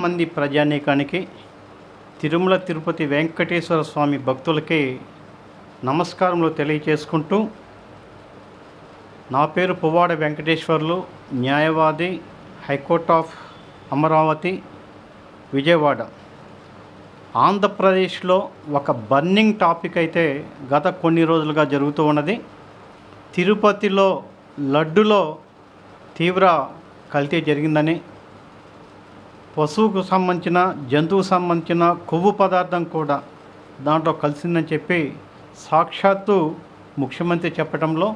మంది ప్రజానీకానికి తిరుమల తిరుపతి వెంకటేశ్వర స్వామి భక్తులకి నమస్కారములు తెలియచేసుకుంటూ, నా పేరు పువ్వాడ వెంకటేశ్వర్లు, న్యాయవాది, హైకోర్ట్ ఆఫ్ అమరావతి, విజయవాడ. ఆంధ్రప్రదేశ్లో ఒక బర్నింగ్ టాపిక్ అయితే గత కొన్ని రోజులుగా జరుగుతూ ఉన్నది. తిరుపతిలో లడ్డులో తీవ్ర కల్తీ జరిగిందని, పశువుకు సంబంధించిన, జంతువుకు సంబంధించిన కొవ్వు పదార్థం కూడా దాంట్లో కలిసిందని చెప్పి సాక్షాత్తు ముఖ్యమంత్రి చెప్పడంలో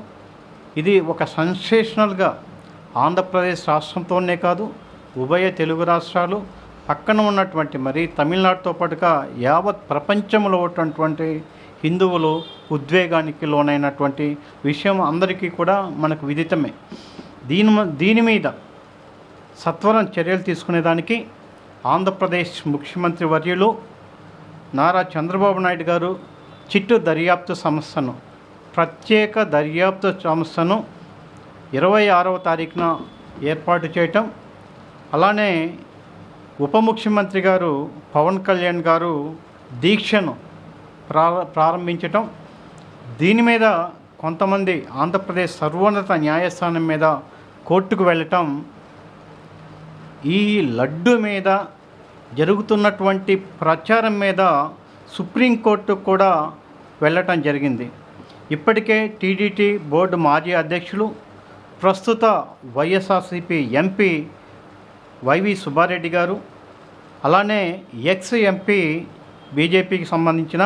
ఇది ఒక సెన్సేషనల్గా ఆంధ్రప్రదేశ్ రాష్ట్రంతోనే కాదు, ఉభయ తెలుగు రాష్ట్రాలు, పక్కన ఉన్నటువంటి మరి తమిళనాడుతో పాటుగా యావత్ ప్రపంచంలో ఉన్నటువంటి హిందువులు ఉద్వేగానికి లోనైనటువంటి విషయం అందరికీ కూడా మనకు విదితమే. దీని మీద సత్వరం చర్యలు తీసుకునేదానికి ఆంధ్రప్రదేశ్ ముఖ్యమంత్రి వర్యులు నారా చంద్రబాబు నాయుడు గారు చిట్టు దర్యాప్తు సంస్థను, ప్రత్యేక దర్యాప్తు సంస్థను 26వ తారీఖున ఏర్పాటు చేయటం, అలానే ఉప ముఖ్యమంత్రి గారు పవన్ కళ్యాణ్ గారు దీక్షను ప్రారంభించటం, దీని మీద కొంతమంది ఆంధ్రప్రదేశ్ సర్వోన్నత న్యాయస్థానం మీద కోర్టుకు వెళ్ళటం, ఈ లడ్డు మీద జరుగుతున్నటువంటి ప్రచారం మీద సుప్రీంకోర్టు కూడా వెళ్ళటం జరిగింది. ఇప్పటికే టీడీటీ బోర్డు మాజీ అధ్యక్షులు, ప్రస్తుత వైఎస్ఆర్సీపీ ఎంపీ వైవి సుబ్బారెడ్డి గారు, అలానే ఎక్స్ ఎంపీ బీజేపీకి సంబంధించిన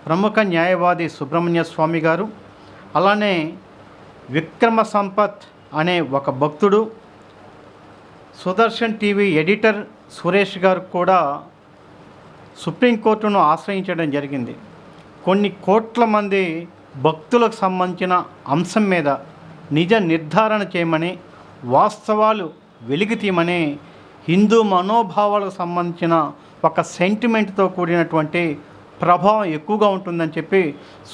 ప్రముఖ న్యాయవాది సుబ్రహ్మణ్య స్వామి గారు, అలానే విక్రమ సంపత్ అనే ఒక భక్తుడు, సుదర్శన్ టీవీ ఎడిటర్ సురేష్ గారు కూడా సుప్రీంకోర్టును ఆశ్రయించడం జరిగింది. కొన్ని కోట్ల మంది భక్తులకు సంబంధించిన అంశం మీద నిజ నిర్ధారణ చేయమని, వాస్తవాలు వెలికి తీయమని, హిందూ మనోభావాలకు సంబంధించిన ఒక సెంటిమెంట్తో కూడినటువంటి ప్రభావం ఎక్కువగా ఉంటుందని చెప్పి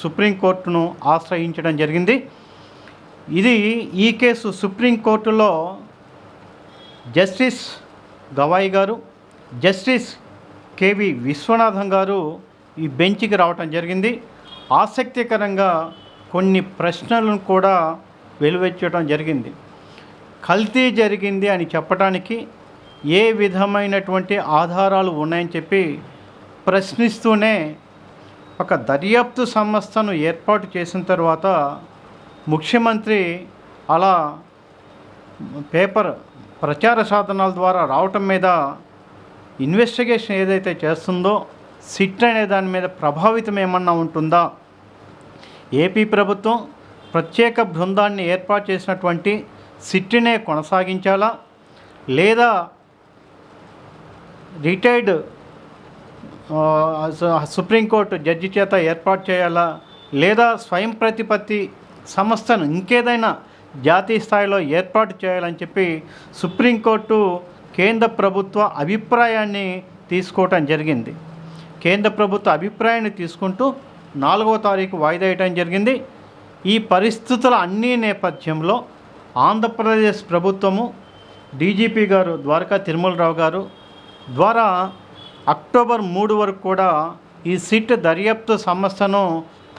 సుప్రీంకోర్టును ఆశ్రయించడం జరిగింది. ఈ కేసు సుప్రీంకోర్టులో జస్టిస్ గవాయి గారు, జస్టిస్ కేవి విశ్వనాథం గారు ఈ బెంచ్కి రావటం జరిగింది. ఆసక్తికరంగా కొన్ని ప్రశ్నలను కూడా వెలువెచ్చడం జరిగింది. కల్తీ జరిగింది అని చెప్పడానికి ఏ విధమైనటువంటి ఆధారాలు ఉన్నాయని చెప్పి ప్రశ్నిస్తూనే ఒక దర్యాప్తు సంస్థను ఏర్పాటు చేసిన తర్వాత ముఖ్యమంత్రి అలా ప్రచార సాధనాల ద్వారా రావటం మీద ఇన్వెస్టిగేషన్ ఏదైతే చేస్తుందో సిట్ అనే దాని మీద ప్రభావితం ఏమన్నా ఉంటుందా, ఏపీ ప్రభుత్వం ప్రత్యేక బృందాన్ని ఏర్పాటు చేసినటువంటి సిట్నే కొనసాగించాలా, లేదా రిటైర్డ్ సుప్రీంకోర్టు జడ్జి చేత ఏర్పాటు చేయాలా, లేదా స్వయం ప్రతిపత్తి సంస్థను ఇంకేదైనా జాతీయ స్థాయిలో ఏర్పాటు చేయాలని చెప్పి సుప్రీంకోర్టు కేంద్ర ప్రభుత్వ అభిప్రాయాన్ని తీసుకోవటం జరిగింది. కేంద్ర ప్రభుత్వ అభిప్రాయాన్ని తీసుకుంటూ 4వ తారీఖు వాయిదా వేయటం జరిగింది. ఈ పరిస్థితుల అన్ని నేపథ్యంలో ఆంధ్రప్రదేశ్ ప్రభుత్వము డీజీపీ గారు ద్వారకా తిరుమలరావు గారు ద్వారా అక్టోబర్ 3 వరకు కూడా ఈ సిట్ దర్యాప్తు సంస్థను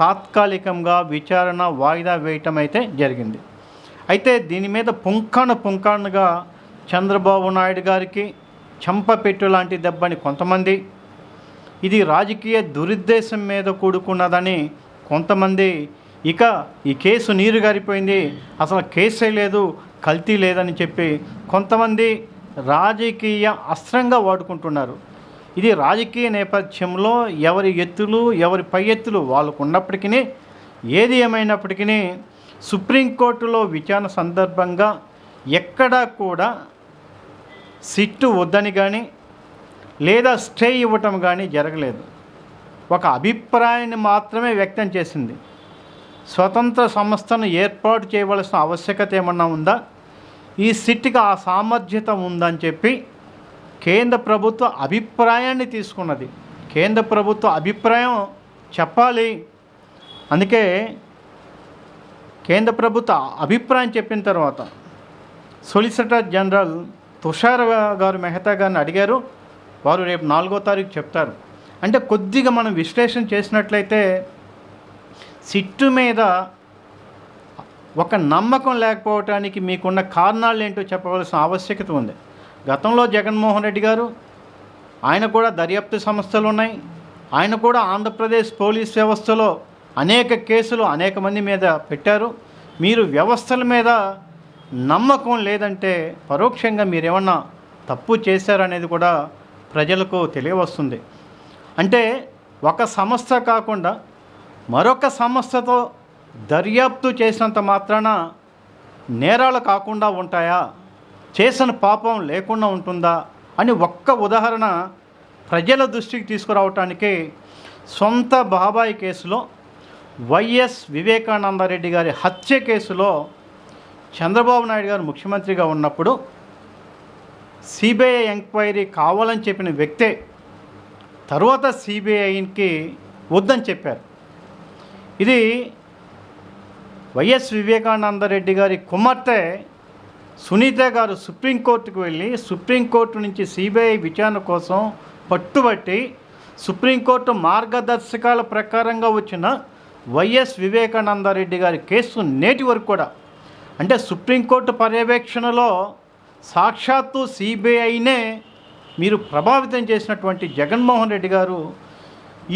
తాత్కాలికంగా విచారణ వాయిదా వేయటం అయితే జరిగింది. అయితే దీని మీద పుంఖానుగా చంద్రబాబు నాయుడు గారికి చెంపపెట్టు లాంటి దెబ్బని కొంతమంది, ఇది రాజకీయ దురుద్దేశం మీద కూడుకున్నదని కొంతమంది, ఇక ఈ కేసు నీరు గారిపోయింది, అసలు కేసే లేదు, కల్తీ లేదని చెప్పి కొంతమంది రాజకీయ అస్త్రంగా వాడుకుంటున్నారు. ఇది రాజకీయ నేపథ్యంలో ఎవరి ఎత్తులు, ఎవరి పై ఎత్తులు వాళ్ళకు ఉన్నప్పటికీ, ఏది ఏమైనప్పటికీ సుప్రీంకోర్టులో విచారణ సందర్భంగా ఎక్కడా కూడా సిట్టు వద్దని కానీ లేదా స్టే ఇవ్వటం కానీ జరగలేదు. ఒక అభిప్రాయాన్ని మాత్రమే వ్యక్తం చేసింది. స్వతంత్ర సంస్థను ఏర్పాటు చేయవలసిన ఆవశ్యకత ఏమన్నా ఉందా, ఈ సిట్కి ఆ సామర్థ్యత ఉందని చెప్పి కేంద్ర ప్రభుత్వ అభిప్రాయాన్ని తీసుకున్నది. కేంద్ర ప్రభుత్వ అభిప్రాయం చెప్పాలి. అందుకే కేంద్ర ప్రభుత్వ అభిప్రాయం చెప్పిన తర్వాత సొలిసిటర్ జనరల్ తుషార్ గారు మెహతా గారిని అడిగారు. వారు రేపు 4వ తారీఖు చెప్తారు. అంటే కొద్దిగా మనం విశ్లేషణ చేసినట్లయితే సిట్టు మీద ఒక నమ్మకం లేకపోవటానికి మీకున్న కారణాలు ఏంటో చెప్పవలసిన ఆవశ్యకత ఉంది. గతంలో జగన్మోహన్ రెడ్డి గారు, ఆయన కూడా దర్యాప్తు సంస్థలు ఉన్నాయి. ఆయన కూడా ఆంధ్రప్రదేశ్ పోలీస్ వ్యవస్థలో అనేక కేసులు అనేక మంది మీద పెట్టారు. మీరు వ్యవస్థల మీద నమ్మకం లేదంటే పరోక్షంగా మీరేమన్నా తప్పు చేశారనేది కూడా ప్రజలకు తెలియవస్తుంది. అంటే ఒక సంస్థ కాకుండా మరొక సంస్థతో దర్యాప్తు చేసినంత మాత్రాన నేరాలు కాకుండా ఉంటాయా, చేసిన పాపం లేకుండా ఉంటుందా అని ఒక్క ఉదాహరణ ప్రజల దృష్టికి తీసుకురావటానికి సొంత బాబాయ్ కేసులో వైఎస్ వివేకానందరెడ్డి గారి హత్య కేసులో చంద్రబాబు నాయుడు గారు ముఖ్యమంత్రిగా ఉన్నప్పుడు సిబిఐ ఎంక్వైరీ కావాలని చెప్పిన వ్యక్తే తర్వాత సిబిఐకి వద్దని చెప్పారు. ఇది వైఎస్ వివేకానందరెడ్డి గారి కుమార్తె సునీత గారు సుప్రీంకోర్టుకు వెళ్ళి సుప్రీంకోర్టు నుంచి సిబిఐ విచారణ కోసం పట్టుబట్టి సుప్రీంకోర్టు మార్గదర్శకాల ప్రకారంగా వచ్చిన వైఎస్ వివేకానందరెడ్డి గారి కేసు నేటి వరకు కూడా, అంటే సుప్రీంకోర్టు పర్యవేక్షణలో సాక్షాత్తు సిబిఐనే మీరు ప్రభావితం చేసినటువంటి జగన్మోహన్ రెడ్డి గారు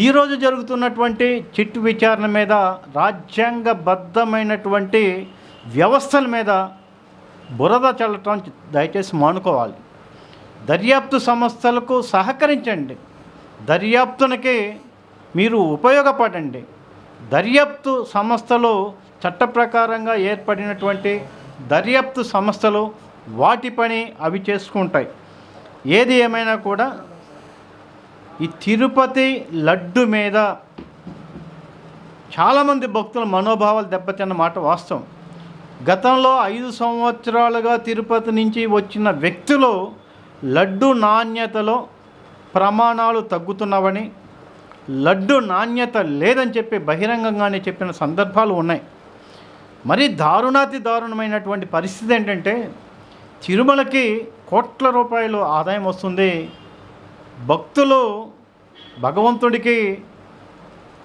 ఈరోజు జరుగుతున్నటువంటి చిట్టు విచారణ మీద, రాజ్యాంగబద్ధమైనటువంటి వ్యవస్థల మీద బురద చల్లటం దయచేసి మానుకోవాలి. దర్యాప్తు సంస్థలకు సహకరించండి, దర్యాప్తునికి మీరు ఉపయోగపడండి. దర్యాప్తు సంస్థలు చట్ట ప్రకారంగా ఏర్పడినటువంటి దర్యాప్తు సంస్థలు వాటి పని అవి చేసుకుంటాయి. ఏది ఏమైనా కూడా ఈ తిరుపతి లడ్డు మీద చాలామంది భక్తుల మనోభావాలు దెబ్బతిన్న మాట వాస్తవం. గతంలో 5 సంవత్సరాలుగా తిరుపతి నుంచి వచ్చిన వ్యక్తులు లడ్డు నాణ్యతలో ప్రమాణాలు తగ్గుతున్నవని, లడ్డు నాణ్యత లేదని చెప్పి బహిరంగంగానే చెప్పిన సందర్భాలు ఉన్నాయి. మరి దారుణాతి దారుణమైనటువంటి పరిస్థితి ఏంటంటే తిరుమలకి కోట్ల రూపాయలు ఆదాయం వస్తుంది. భక్తులు భగవంతుడికి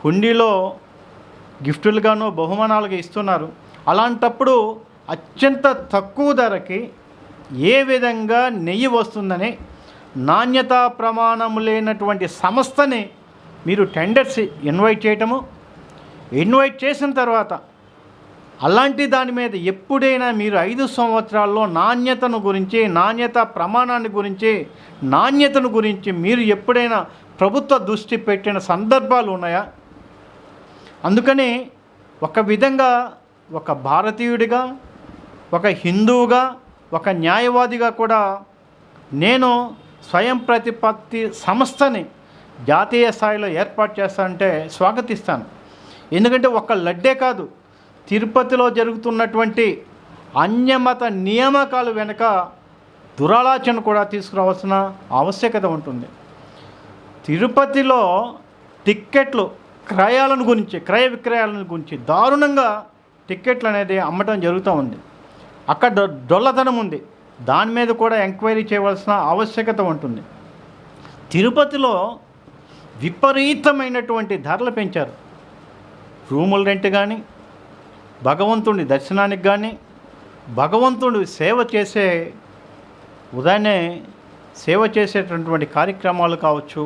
హుండీలో గిఫ్టులుగాను బహుమానాలుగా ఇస్తున్నారు. అలాంటప్పుడు అత్యంత తక్కువ ధరకి ఏ విధంగా నెయ్యి వస్తుందని నాణ్యతా ప్రమాణం లేనటువంటి సంస్థని మీరు టెండర్స్ ఇన్వైట్ చేసిన తర్వాత అలాంటి దాని మీద ఎప్పుడైనా మీరు 5 సంవత్సరాల్లో నాణ్యతను గురించి, నాణ్యత ప్రమాణాన్ని గురించి, నాణ్యతను గురించి మీరు ఎప్పుడైనా ప్రభుత్వ దృష్టి పెట్టిన సందర్భాలు ఉన్నాయా? అందుకని ఒక విధంగా ఒక భారతీయుడిగా, ఒక హిందువుగా, ఒక న్యాయవాదిగా కూడా నేను స్వయం ప్రతిపత్తి సంస్థని జాతీయ స్థాయిలో ఏర్పాటు చేస్తానంటే స్వాగతిస్తాను. ఎందుకంటే ఒక లడ్డే కాదు, తిరుపతిలో జరుగుతున్నటువంటి అన్యమత నియామకాలు వెనుక దురాలోచన కూడా తీసుకురావాల్సిన ఆవశ్యకత ఉంటుంది. తిరుపతిలో టిక్కెట్లు క్రయ విక్రయాలను గురించి దారుణంగా టిక్కెట్లు అనేది అమ్మటం జరుగుతూ ఉంది. అక్కడ డొల్లతనం ఉంది. దాని మీద కూడా ఎంక్వైరీ చేయవలసిన ఆవశ్యకత ఉంటుంది. తిరుపతిలో విపరీతమైనటువంటి ధరలు పెంచారు. రూముల రెంట్ కానీ, భగవంతుడి దర్శనానికి కానీ, భగవంతుడి ఉదయాన్నే సేవ చేసేటటువంటి కార్యక్రమాలు కావచ్చు,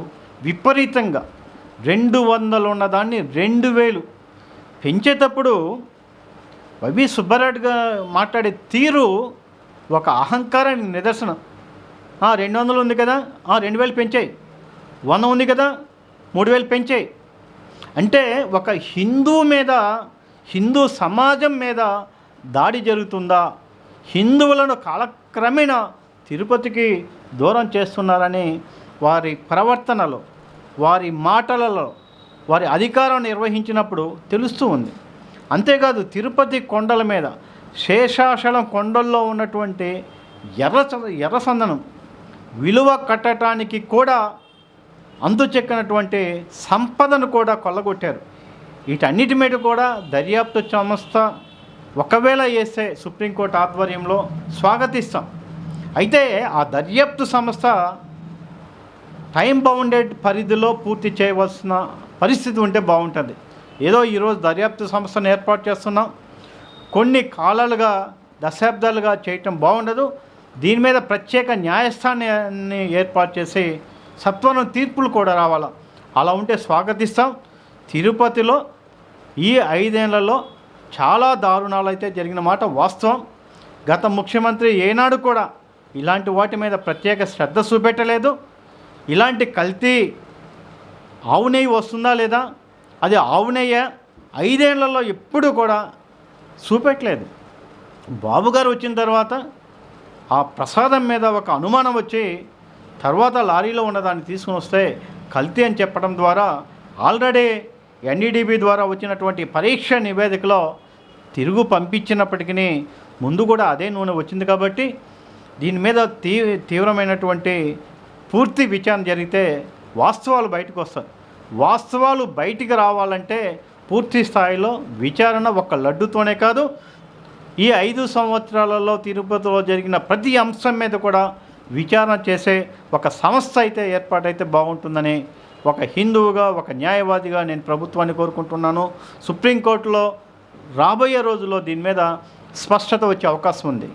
విపరీతంగా 200 ఉన్నదాన్ని 2000 పెంచేటప్పుడు వైవి సుబ్బారెడ్డిగా మాట్లాడే తీరు ఒక అహంకారానికి నిదర్శనం. 200 ఉంది కదా, 2000 పెంచాయి, 100 ఉంది కదా, 3000 పెంచాయి. అంటే ఒక హిందూ సమాజం మీద దాడి జరుగుతుందా? హిందువులను కాలక్రమేణా తిరుపతికి దూరం చేస్తున్నారని వారి ప్రవర్తనలో, వారి మాటలలో, వారి అధికారం నిర్వహించినప్పుడు తెలుస్తూ ఉంది. అంతేకాదు తిరుపతి కొండల మీద, శేషాచలం కొండల్లో ఉన్నటువంటి ఎర్రసందనం విలువ కట్టడానికి కూడా అందుచెక్కనటువంటి సంపదను కూడా కొల్లగొట్టారు. వీటన్నిటి మీద కూడా దర్యాప్తు సంస్థ ఒకవేళ వేస్తే సుప్రీంకోర్టు ఆధ్వర్యంలో స్వాగతిస్తాం. అయితే ఆ దర్యాప్తు సంస్థ టైం బౌండెడ్ పరిధిలో పూర్తి చేయవలసిన పరిస్థితి ఉంటే బాగుంటుంది. ఏదో ఈరోజు దర్యాప్తు సంస్థను ఏర్పాటు చేస్తున్నాం, కొన్ని కాలాలుగా దశాబ్దాలుగా చేయటం బాగుండదు. దీని మీద ప్రత్యేక న్యాయస్థానాన్ని ఏర్పాటు చేసి సత్వరం తీర్పులు కూడా రావాలా. అలా ఉంటే స్వాగతిస్తాం. తిరుపతిలో ఈ 5 ఏళ్లలో చాలా దారుణాలు అయితే జరిగిన మాట వాస్తవం. గత ముఖ్యమంత్రి ఏనాడు కూడా ఇలాంటి వాటి మీద ప్రత్యేక శ్రద్ధ చూపెట్టలేదు. ఇలాంటి కల్తీ ఆవు నెయ్యి వస్తుందా లేదా, అది ఆవు నెయ్యి 5 ఏళ్లలో ఎప్పుడు కూడా చూపెట్టలేదు. బాబు గారు వచ్చిన తర్వాత ఆ ప్రసాదం మీద ఒక అనుమానం వచ్చి తర్వాత లారీలో ఉన్నదాన్ని తీసుకుని వస్తే కల్తీ అని చెప్పడం ద్వారా ఆల్రెడీ ఎన్డీడీబీ ద్వారా వచ్చినటువంటి పరీక్ష నివేదికలో తిరుగు పంపించినప్పటికీ ముందు కూడా అదే నూనె వచ్చింది. కాబట్టి దీని మీద తీవ్రమైనటువంటి పూర్తి విచారణ జరిగితే వాస్తవాలు బయటకు వస్తాయి. వాస్తవాలు బయటికి రావాలంటే పూర్తి స్థాయిలో విచారణ ఒక్క లడ్డుతోనే కాదు, ఈ 5 సంవత్సరాలలో తిరుపతిలో జరిగిన ప్రతి అంశం మీద కూడా విచారణ చేసే ఒక సంస్థ అయితే ఏర్పాటైతే బాగుంటుందని ఒక హిందువుగా, ఒక న్యాయవాదిగా నేను ప్రభుత్వాన్ని కోరుకుంటున్నాను. సుప్రీంకోర్టులో రాబోయే రోజుల్లో దీని మీద స్పష్టత వచ్చే అవకాశం ఉంది.